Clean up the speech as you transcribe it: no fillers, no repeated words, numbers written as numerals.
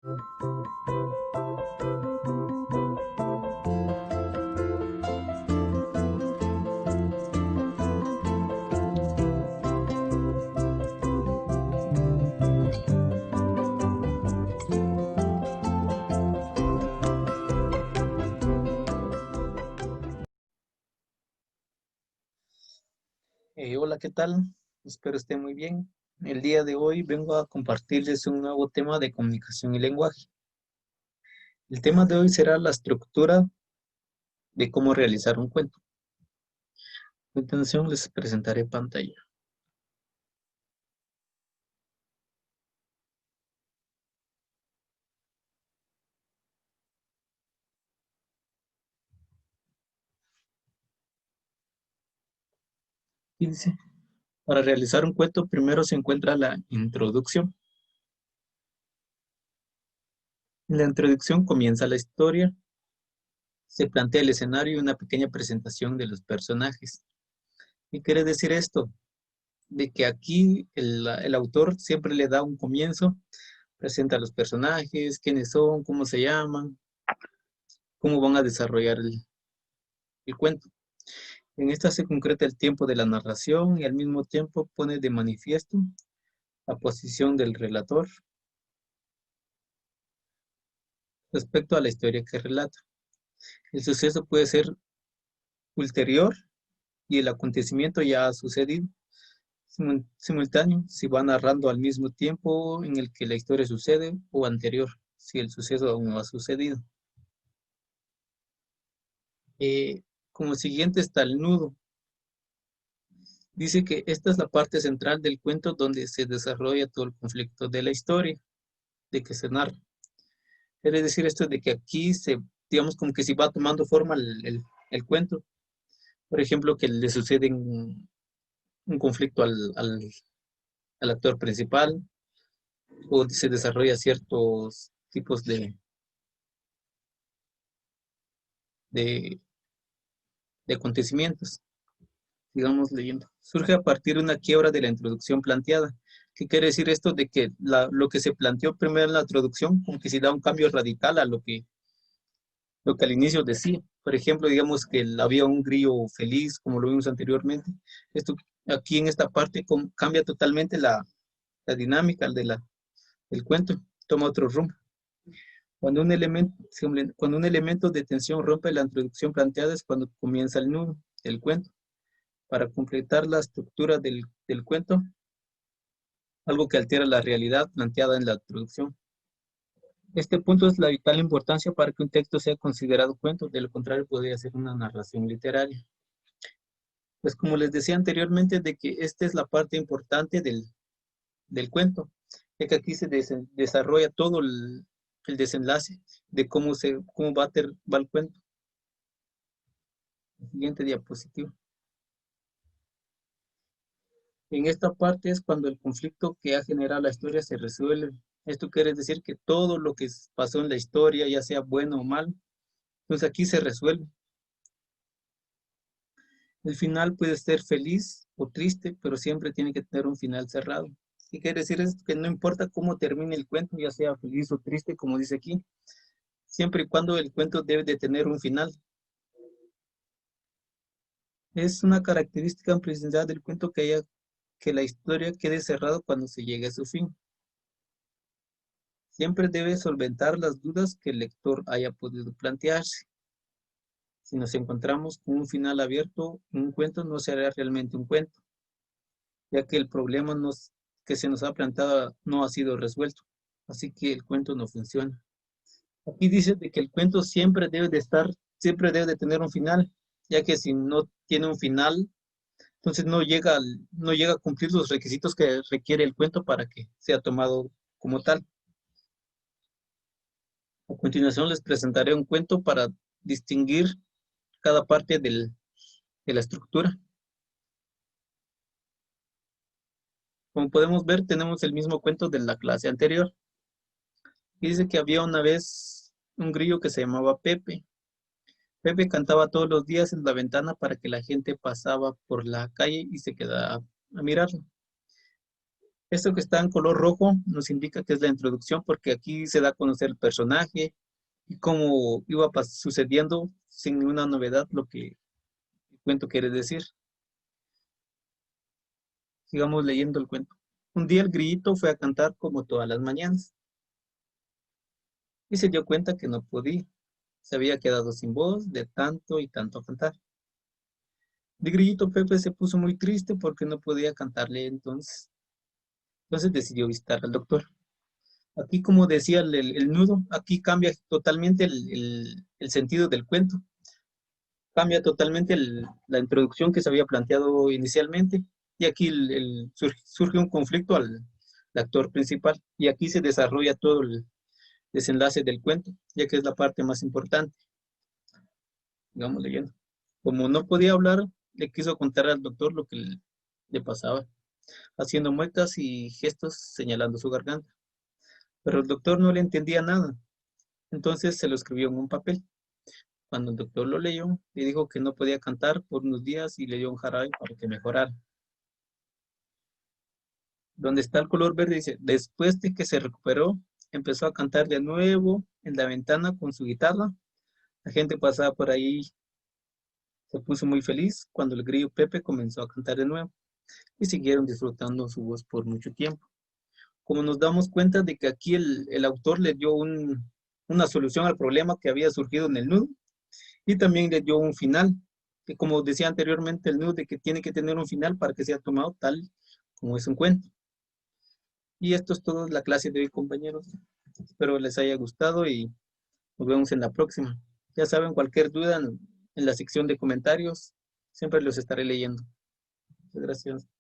Hola, ¿qué tal? Espero esté muy bien. El día de hoy vengo a compartirles un nuevo tema de comunicación y lenguaje. El tema de hoy será la estructura de cómo realizar un cuento. A continuación les presentaré pantalla. Y dice, para realizar un cuento primero se encuentra la introducción. En la introducción comienza la historia, se plantea el escenario y una pequeña presentación de los personajes. ¿Qué quiere decir esto? De que aquí el autor siempre le da un comienzo, presenta a los personajes, quiénes son, cómo se llaman, cómo van a desarrollar el cuento. En esta se concreta el tiempo de la narración y al mismo tiempo pone de manifiesto la posición del relator respecto a la historia que relata. El suceso puede ser ulterior y el acontecimiento ya ha sucedido simultáneo, si va narrando al mismo tiempo en el que la historia sucede o anterior, si el suceso aún no ha sucedido. Eh, Como siguiente está el nudo. Dice que esta es la parte central del cuento donde se desarrolla todo el conflicto de la historia, de que se narra. Quiere decir esto de que aquí digamos como que si va tomando forma el cuento. Por ejemplo, que le sucede un conflicto al actor principal, o se desarrolla ciertos tipos de, de acontecimientos, digamos, leyendo. Surge a partir de una quiebra de la introducción planteada. ¿Qué quiere decir esto? De que lo que se planteó primero en la introducción, como que si da un cambio radical a lo que al inicio decía. Por ejemplo, digamos que había un grillo feliz, como lo vimos anteriormente. Esto aquí en esta parte cambia totalmente la dinámica del cuento, toma otro rumbo. Cuando un elemento de tensión rompe la introducción planteada es cuando comienza el nudo del cuento. Para completar la estructura del cuento, algo que altera la realidad planteada en la introducción. Este punto es la vital importancia para que un texto sea considerado cuento, de lo contrario podría ser una narración literaria. Pues como les decía anteriormente, de que esta es la parte importante del cuento, ya que aquí se desarrolla todo el desenlace de cómo va el cuento. Siguiente diapositiva. En esta parte es cuando el conflicto que ha generado la historia se resuelve. Esto quiere decir que todo lo que pasó en la historia, ya sea bueno o mal, pues aquí se resuelve. El final puede ser feliz o triste, pero siempre tiene que tener un final cerrado. ¿Qué quiere decir? Es que no importa cómo termine el cuento, ya sea feliz o triste, como dice aquí, siempre y cuando el cuento debe de tener un final. Es una característica principal del cuento que la historia quede cerrada cuando se llegue a su fin. Siempre debe solventar las dudas que el lector haya podido plantearse. Si nos encontramos con un final abierto, un cuento no será realmente un cuento, ya que el problema que se nos ha planteado no ha sido resuelto. Así que el cuento no funciona. Aquí dice de que el cuento siempre debe de tener un final, ya que si no tiene un final, entonces no llega a cumplir los requisitos que requiere el cuento para que sea tomado como tal. A continuación les presentaré un cuento para distinguir cada parte de la estructura. Como podemos ver, tenemos el mismo cuento de la clase anterior. Y dice que había una vez un grillo que se llamaba Pepe. Pepe cantaba todos los días en la ventana para que la gente pasaba por la calle y se quedaba a mirarlo. Esto que está en color rojo nos indica que es la introducción porque aquí se da a conocer el personaje y cómo iba sucediendo sin ninguna novedad lo que el cuento quiere decir. Sigamos leyendo el cuento. Un día el grillito fue a cantar como todas las mañanas y se dio cuenta que no podía. Se había quedado sin voz de tanto y tanto cantar. El grillito Pepe se puso muy triste porque no podía cantarle entonces. Entonces decidió visitar al doctor. Aquí, como decía el nudo, aquí cambia totalmente el sentido del cuento. Cambia totalmente la introducción que se había planteado inicialmente. Y aquí surge un conflicto al actor principal. Y aquí se desarrolla todo el desenlace del cuento, ya que es la parte más importante. Digamos leyendo. Como no podía hablar, le quiso contar al doctor lo que le pasaba, haciendo muecas y gestos señalando su garganta. Pero el doctor no le entendía nada. Entonces se lo escribió en un papel. Cuando el doctor lo leyó, le dijo que no podía cantar por unos días y le dio un jarabe para que mejorara. Donde está el color verde dice, después de que se recuperó, empezó a cantar de nuevo en la ventana con su guitarra. La gente pasaba por ahí, se puso muy feliz cuando el grillo Pepe comenzó a cantar de nuevo y siguieron disfrutando su voz por mucho tiempo. Como nos damos cuenta de que aquí el autor le dio una solución al problema que había surgido en el nudo y también le dio un final, que como decía anteriormente el nudo de que tiene que tener un final para que sea tomado tal como es un cuento. Y esto es todo la clase de hoy, compañeros. Espero les haya gustado y nos vemos en la próxima. Ya saben, cualquier duda en la sección de comentarios, siempre los estaré leyendo. Muchas gracias.